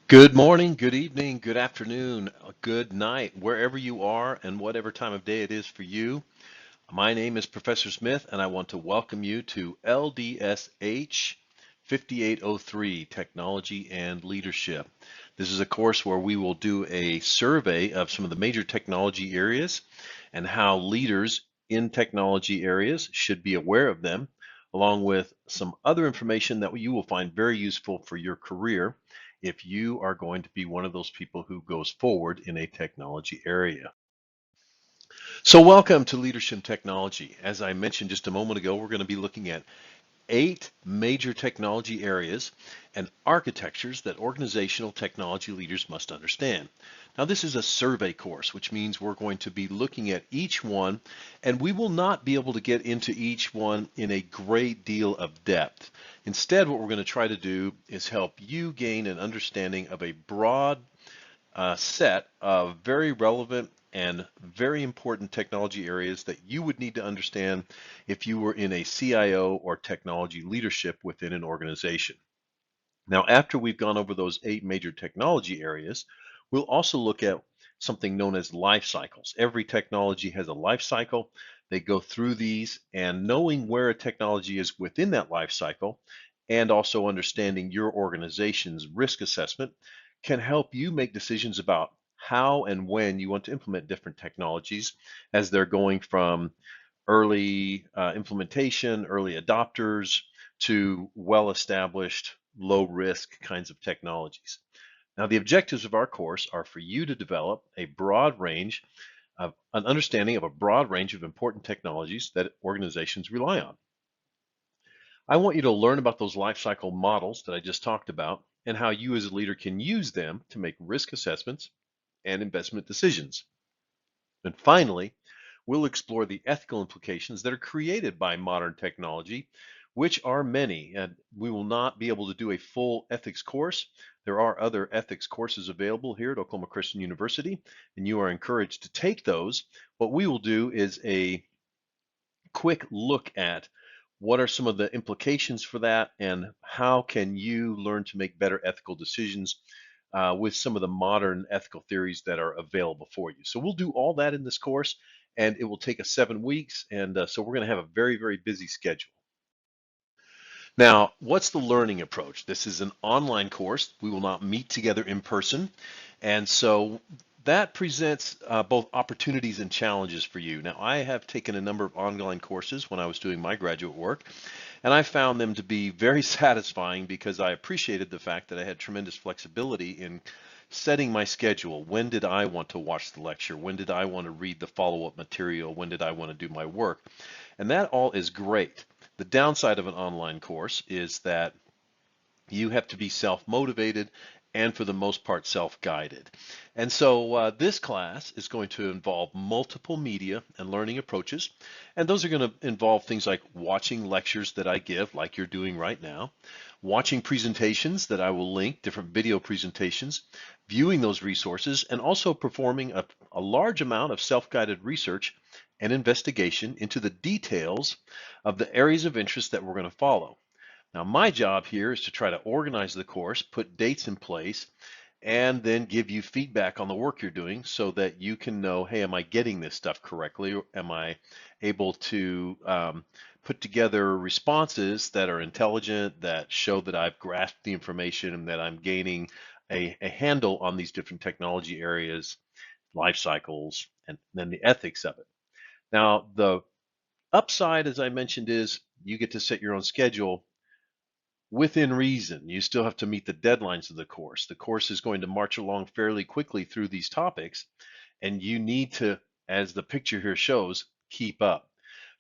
Good morning, good evening, good afternoon, good night, wherever you are and whatever time of day it is for you. My name is Professor Smith, and I want to welcome you to LDSH 5803 Technology and Leadership. This is a course where we will do a survey of some of the major technology areas and how leaders in technology areas should be aware of them, along with some other information that you will find very useful for your career if you are going to be one of those people who goes forward in a technology area. So welcome to Leadership Technology. As I mentioned just a moment ago, we're going to be looking at 8 major technology areas and architectures that organizational technology leaders must understand. Now, this is a survey course, which means we're going to be looking at each one, and we will not be able to get into each one in a great deal of depth. Instead, what we're going to try to do is help you gain an understanding of a broad set of very relevant and very important technology areas that you would need to understand if you were in a CIO or technology leadership within an organization. Now, after we've gone over those 8 major technology areas, we'll also look at something known as life cycles. Every technology has a life cycle. They go through these, and knowing where a technology is within that life cycle and also understanding your organization's risk assessment can help you make decisions about how and when you want to implement different technologies as they're going from early implementation, early adopters, to well-established, low-risk kinds of technologies. Now, the objectives of our course are for you to develop a broad range of an understanding of a broad range of important technologies that organizations rely on. I want you to learn about those life cycle models that I just talked about and how you as a leader can use them to make risk assessments and investment decisions. And finally, we'll explore the ethical implications that are created by modern technology, which are many. And we will not be able to do a full ethics course. There are other ethics courses available here at Oklahoma Christian University, and you are encouraged to take those. What we will do is a quick look at what are some of the implications for that and how can you learn to make better ethical decisions with some of the modern ethical theories that are available for you. So we'll do all that in this course, and it will take us 7 weeks. And so we're going to have a very, very busy schedule. Now, what's the learning approach? This is an online course. We will not meet together in person. And so that presents both opportunities and challenges for you. Now, I have taken a number of online courses when I was doing my graduate work, and I found them to be very satisfying because I appreciated the fact that I had tremendous flexibility in setting my schedule. When did I want to watch the lecture? When did I want to read the follow-up material? When did I want to do my work? And that all is great. The downside of an online course is that you have to be self-motivated and for the most part self-guided. And so this class is going to involve multiple media and learning approaches. And those are going to involve things like watching lectures that I give, like you're doing right now, watching presentations that I will link, different video presentations, viewing those resources, and also performing a large amount of self-guided research and investigation into the details of the areas of interest that we're going to follow. Now, my job here is to try to organize the course, put dates in place, and then give you feedback on the work you're doing so that you can know, hey, am I getting this stuff correctly? Or am I able to put together responses that are intelligent, that show that I've grasped the information and that I'm gaining a handle on these different technology areas, life cycles, and then the ethics of it. Now, the upside, as I mentioned, is you get to set your own schedule within reason. You still have to meet the deadlines of the course. The course is going to march along fairly quickly through these topics, and you need to, as the picture here shows, keep up.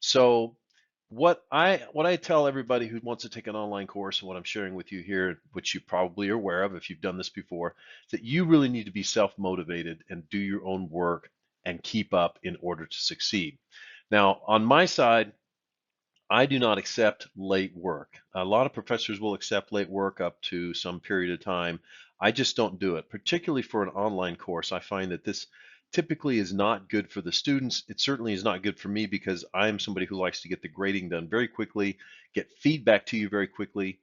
So what I tell everybody who wants to take an online course and what I'm sharing with you here, which you probably are aware of if you've done this before, is that you really need to be self-motivated and do your own work and keep up in order to succeed. Now, on my side, I do not accept late work. A lot of professors will accept late work up to some period of time. I just don't do it, particularly for an online course. I find that this typically is not good for the students. It certainly is not good for me because I'm somebody who likes to get the grading done very quickly, get feedback to you very quickly.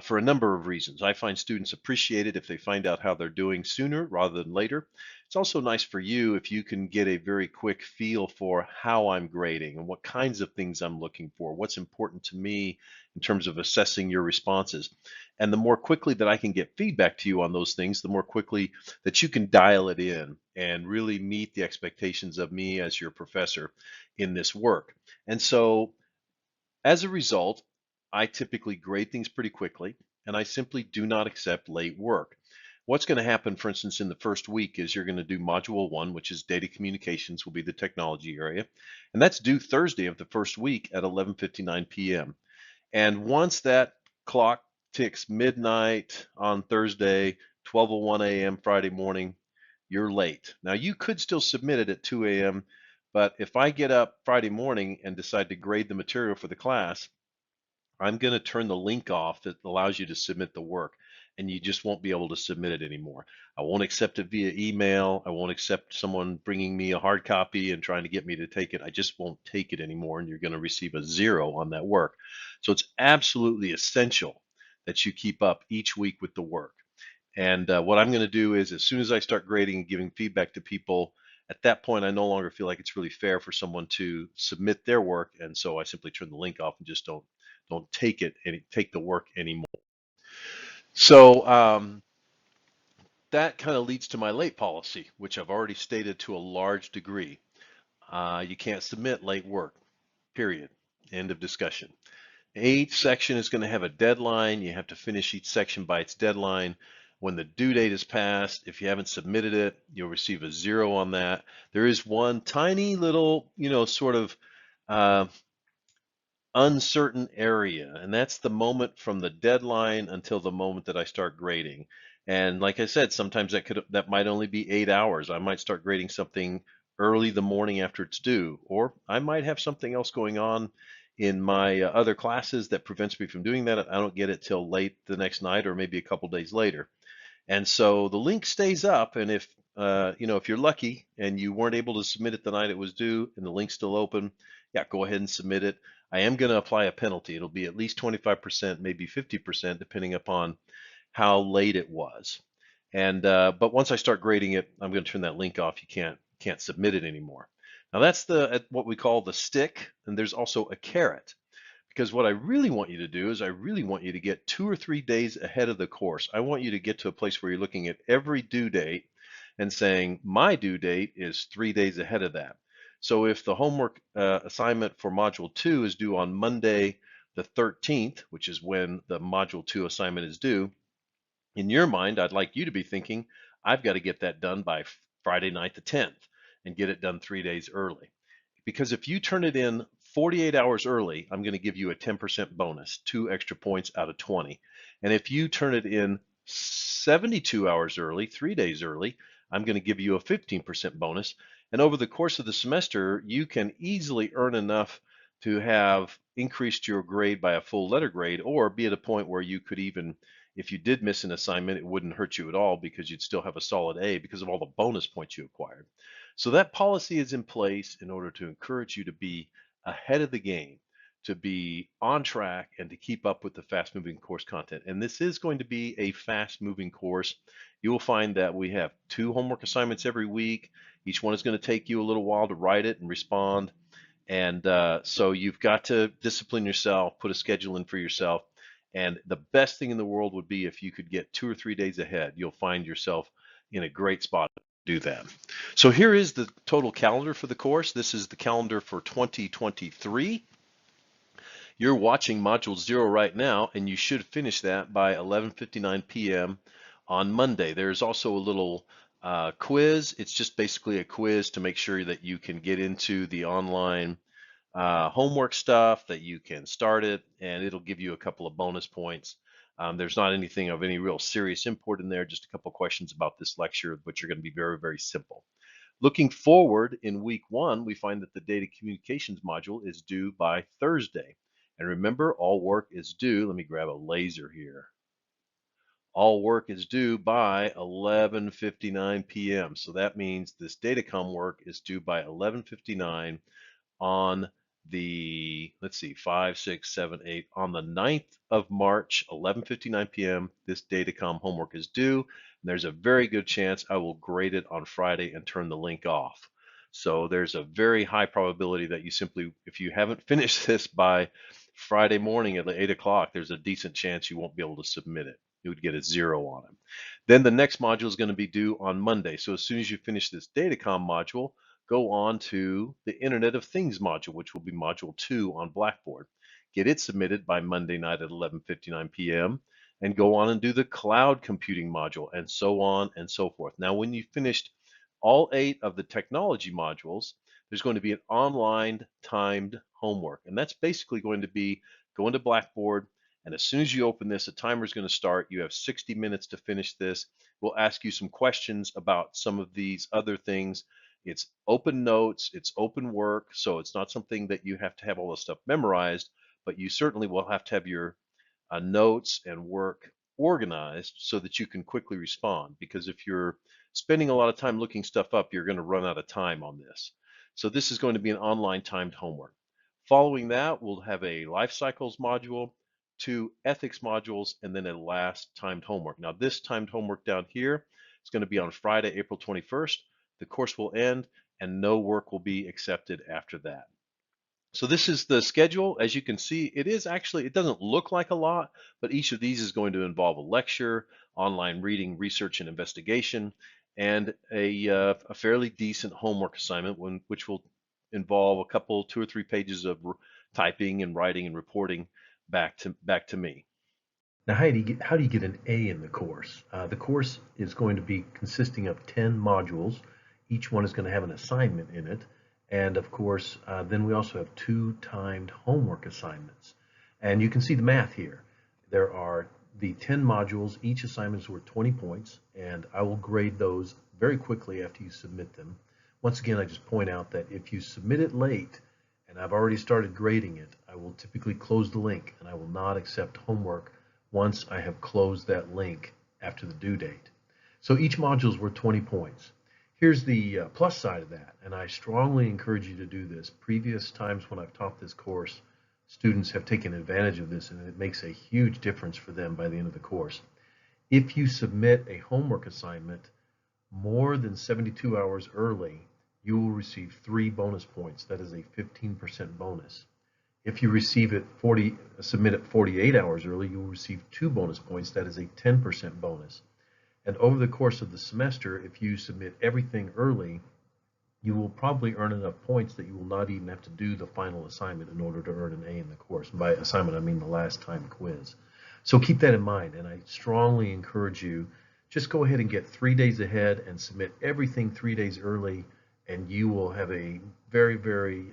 for a number of reasons. I find students appreciate it if they find out how they're doing sooner rather than later. It's also nice for you if you can get a very quick feel for how I'm grading and what kinds of things I'm looking for, what's important to me in terms of assessing your responses. And the more quickly that I can get feedback to you on those things, the more quickly that you can dial it in and really meet the expectations of me as your professor in this work. And so as a result, I typically grade things pretty quickly, and I simply do not accept late work. What's going to happen, for instance, in the first week is you're going to do Module 1, which is data communications, will be the technology area, and that's due Thursday of the first week at 11:59 p.m. And once that clock ticks midnight on Thursday, 12:01 a.m. Friday morning, you're late. Now, you could still submit it at 2 a.m., but if I get up Friday morning and decide to grade the material for the class, I'm going to turn the link off that allows you to submit the work, and you just won't be able to submit it anymore. I won't accept it via email. I won't accept someone bringing me a hard copy and trying to get me to take it. I just won't take it anymore, and you're going to receive a 0 on that work. So it's absolutely essential that you keep up each week with the work. And what I'm going to do is, as soon as I start grading and giving feedback to people, at that point, I no longer feel like it's really fair for someone to submit their work, and so I simply turn the link off and just don't take the work anymore. So that kind of leads to my late policy, which I've already stated to a large degree. You can't submit late work, period. End of discussion. Each section is going to have a deadline. You have to finish each section by its deadline. When the due date is passed, if you haven't submitted it, you'll receive a 0 on that. There is one tiny little, sort of uh, uncertain area, and that's the moment from the deadline until the moment that I start grading. And like I said, sometimes that might only be 8 hours. I might start grading something early the morning after it's due, or I might have something else going on in my other classes that prevents me from doing that. I don't get it till late the next night or maybe a couple days later. And so the link stays up, and if you're lucky and you weren't able to submit it the night it was due and the link's still open, yeah, go ahead and submit it. I am going to apply a penalty. It'll be at least 25%, maybe 50%, depending upon how late it was. And but once I start grading it, I'm going to turn that link off. You can't submit it anymore. Now that's what we call the stick, and there's also a carrot. Because what I really want you to do is I really want you to get 2 or 3 days ahead of the course. I want you to get to a place where you're looking at every due date and saying, my due date is 3 days ahead of that. So if the homework assignment for Module 2 is due on Monday the 13th, which is when the Module 2 assignment is due, in your mind, I'd like you to be thinking, I've got to get that done by Friday night the 10th and get it done 3 days early. Because if you turn it in 48 hours early, I'm going to give you a 10% bonus, 2 extra points out of 20. And if you turn it in 72 hours early, 3 days early, I'm going to give you a 15% bonus. And over the course of the semester, you can easily earn enough to have increased your grade by a full letter grade, or be at a point where you could even, if you did miss an assignment, it wouldn't hurt you at all because you'd still have a solid A because of all the bonus points you acquired. So that policy is in place in order to encourage you to be ahead of the game, to be on track, and to keep up with the fast moving course content. And this is going to be a fast moving course. You will find that we have 2 homework assignments every week. Each one is going to take you a little while to write it and respond. And so you've got to discipline yourself, put a schedule in for yourself. And the best thing in the world would be if you could get 2 or 3 days ahead. You'll find yourself in a great spot to do that. So here is the total calendar for the course. This is the calendar for 2023. You're watching Module 0 right now, and you should finish that by 11:59 p.m. on Monday. There's also a little quiz. It's just basically a quiz to make sure that you can get into the online homework stuff, that you can start it, and it'll give you a couple of bonus points. There's not anything of any real serious import in there, just a couple questions about this lecture, which are going to be very, very simple. Looking forward, in week 1, we find that the data communications module is due by Thursday. And remember, all work is due. Let me grab a laser here. All work is due by 11:59 p.m. So that means this datacom work is due by 11:59 on let's see, 5, 6, 7, 8, on the 9th of March, 11:59 p.m., this Datacom homework is due. And there's a very good chance I will grade it on Friday and turn the link off. So there's a very high probability that you simply, if you haven't finished this by Friday morning at 8 o'clock, there's a decent chance you won't be able to submit it. You would get a 0 on it. Then the next module is going to be due on Monday. So as soon as you finish this Datacom module, go on to the Internet of Things module, which will be module 2 on Blackboard. Get it submitted by Monday night at 11:59 p.m. and go on and do the cloud computing module, and so on and so forth. Now, when you've finished all 8 of the technology modules, there's going to be an online timed homework, and that's basically going to be go into Blackboard, and as soon as you open this, a timer is going to start. You have 60 minutes to finish this. We'll ask you some questions about some of these other things. It's open notes, it's open work, so it's not something that you have to have all the stuff memorized, but you certainly will have to have your notes and work organized so that you can quickly respond. Because if you're spending a lot of time looking stuff up, you're going to run out of time on this. So this is going to be an online timed homework. Following that, we'll have a life cycles module, 2 ethics modules, and then a last timed homework. Now this timed homework down here is going to be on Friday, April 21st. The course will end and no work will be accepted after that. So this is the schedule. As you can see, it doesn't look like a lot, but each of these is going to involve a lecture, online reading, research and investigation, and a fairly decent homework assignment, which will involve a couple, 2 or 3 pages of typing and writing and reporting back to me. Now, how do you get an A in the course? The course is going to be consisting of 10 modules. Each one is going to have an assignment in it. And of course, then we also have 2 timed homework assignments. And you can see the math here. There are the 10 modules. Each assignment is worth 20 points, and I will grade those very quickly after you submit them. Once again, I just point out that if you submit it late, and I've already started grading it, I will typically close the link, and I will not accept homework once I have closed that link after the due date. So each module is worth 20 points. Here's the plus side of that, and I strongly encourage you to do this. Previous times when I've taught this course, students have taken advantage of this, and it makes a huge difference for them by the end of the course. If you submit a homework assignment more than 72 hours early, you will receive 3 bonus points. That is a 15% bonus. If you submit it 48 hours early, you will receive 2 bonus points. That is a 10% bonus. And over the course of the semester, if you submit everything early, you will probably earn enough points that you will not even have to do the final assignment in order to earn an A in the course. And by assignment, I mean the last time quiz. So keep that in mind, and I strongly encourage you, just go ahead and get 3 days ahead and submit everything 3 days early, and you will have a very, very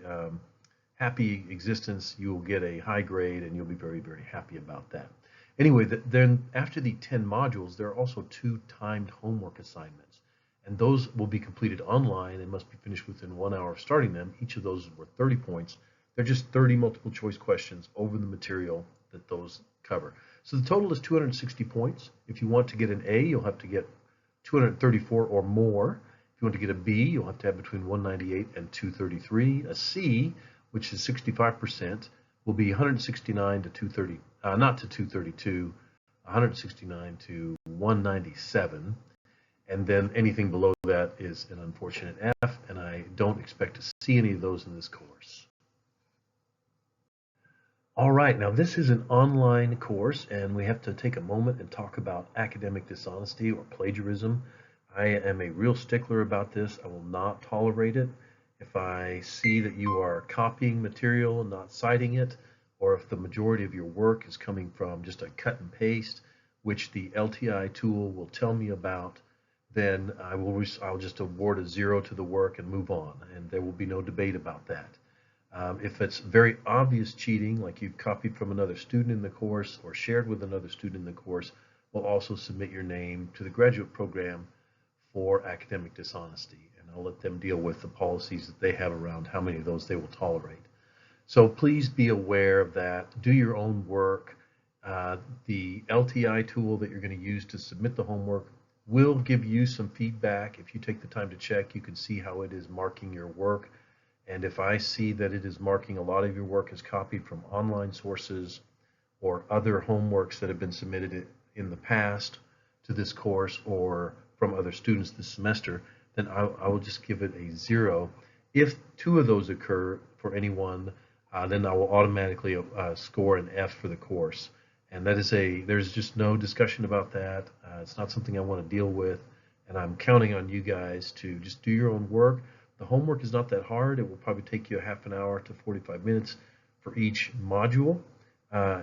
happy existence. You will get a high grade, and you'll be very, very happy about that. Anyway, then after the 10 modules, there are also 2 timed homework assignments, and those will be completed online and must be finished within 1 hour of starting them. Each of those is worth 30 points. They're just 30 multiple choice questions over the material that those cover. So the total is 260 points. If you want to get an A, you'll have to get 234 or more. If you want to get a B, you'll have to have between 198 and 233. A C, which is 65%, will be 169 to 230, not to 232, 169 to 197. And then anything below that is an unfortunate F, and I don't expect to see any of those in this course. All right, now this is an online course, and we have to take a moment and talk about academic dishonesty or plagiarism. I am a real stickler about this. I will not tolerate it. If I see that you are copying material and not citing it, or if the majority of your work is coming from just a cut and paste, which the LTI tool will tell me about, then I'll just award a 0 to the work and move on, and there will be no debate about that. If it's very obvious cheating, like you've copied from another student in the course or shared with another student in the course, we'll also submit your name to the graduate program for academic dishonesty, and I'll let them deal with the policies that they have around how many of those they will tolerate. So please be aware of that. Do your own work. The LTI tool that you're going to use to submit the homework will give you some feedback. If you take the time to check, you can see how it is marking your work, And if I see that it is marking a lot of your work as copied from online sources or other homeworks that have been submitted in the past to this course or from other students this semester, then I will just give it a 0. If two of those occur for anyone, then I will automatically score an F for the course. And there's just no discussion about that. It's not something I want to deal with. And I'm counting on you guys to just do your own work. The homework is not that hard. It will probably take you a half an hour to 45 minutes for each module uh,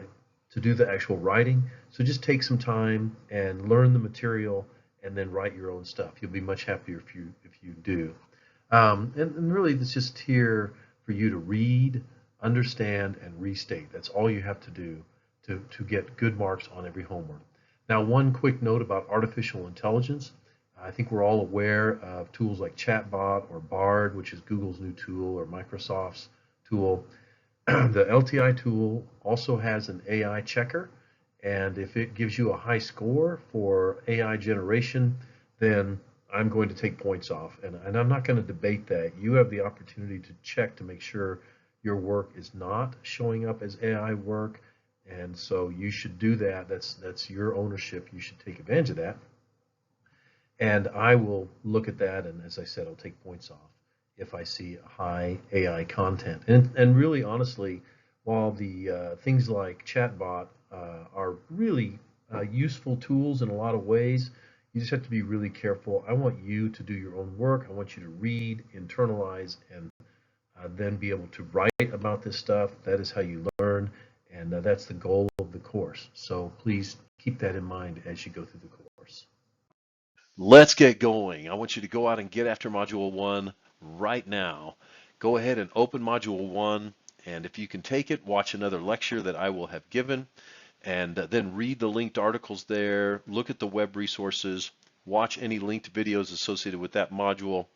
to do the actual writing. So just take some time and learn the material and then write your own stuff. You'll be much happier if you do. And really, it's just here for you to read, understand, and restate. That's all you have to do to get good marks on every homework. Now, one quick note about artificial intelligence. I think we're all aware of tools like Chatbot or Bard, which is Google's new tool, or Microsoft's tool. The LTI tool also has an AI checker, and if it gives you a high score for AI generation, then I'm going to take points off. And I'm not going to debate that. You have the opportunity to check to make sure your work is not showing up as AI work, and so you should do that. That's your ownership. You should take advantage of that. And I will look at that, and as I said, I'll take points off if I see high AI content. And really, honestly, while the things like Chatbot are really useful tools in a lot of ways, you just have to be really careful. I want you to do your own work. I want you to read, internalize, and then be able to write about this stuff. That is how you learn, and that's the goal of the course. So please keep that in mind as you go through the course. Let's get going. I want you to go out and get after Module 1 right now. Go ahead and open Module 1, and if you can take it, watch another lecture that I will have given, and then read the linked articles there, look at the web resources, watch any linked videos associated with that module,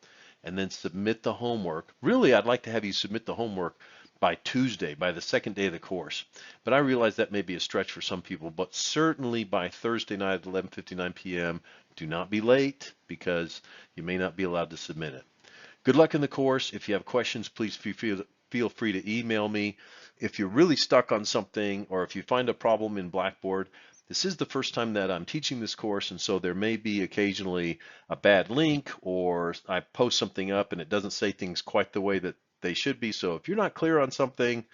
and then submit the homework. Really, I'd like to have you submit the homework by Tuesday, by the second day of the course. But I realize that may be a stretch for some people, but certainly by Thursday night at 11:59 p.m. Do not be late because you may not be allowed to submit it. Good luck in the course. If you have questions, please feel free to email me. If you're really stuck on something or if you find a problem in Blackboard, this is the first time that I'm teaching this course, and so there may be occasionally a bad link or I post something up and it doesn't say things quite the way that they should be. So if you're not clear on something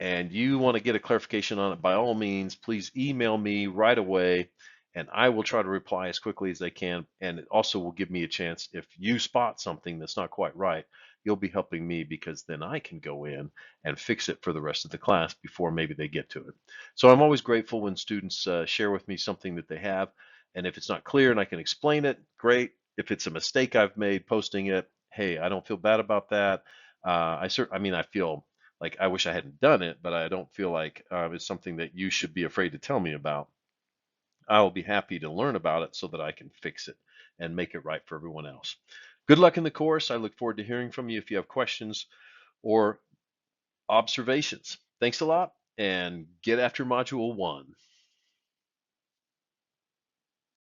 and you want to get a clarification on it, by all means, please email me right away and I will try to reply as quickly as I can. And it also will give me a chance if you spot something that's not quite right, you'll be helping me because then I can go in and fix it for the rest of the class before maybe they get to it. So I'm always grateful when students share with me something that they have. And if it's not clear and I can explain it, great. If it's a mistake I've made posting it, hey, I don't feel bad about that. I mean, I feel like I wish I hadn't done it, but I don't feel like it's something that you should be afraid to tell me about. I will be happy to learn about it so that I can fix it and make it right for everyone else. Good luck in the course. I look forward to hearing from you if you have questions or observations. Thanks a lot and get after Module 1.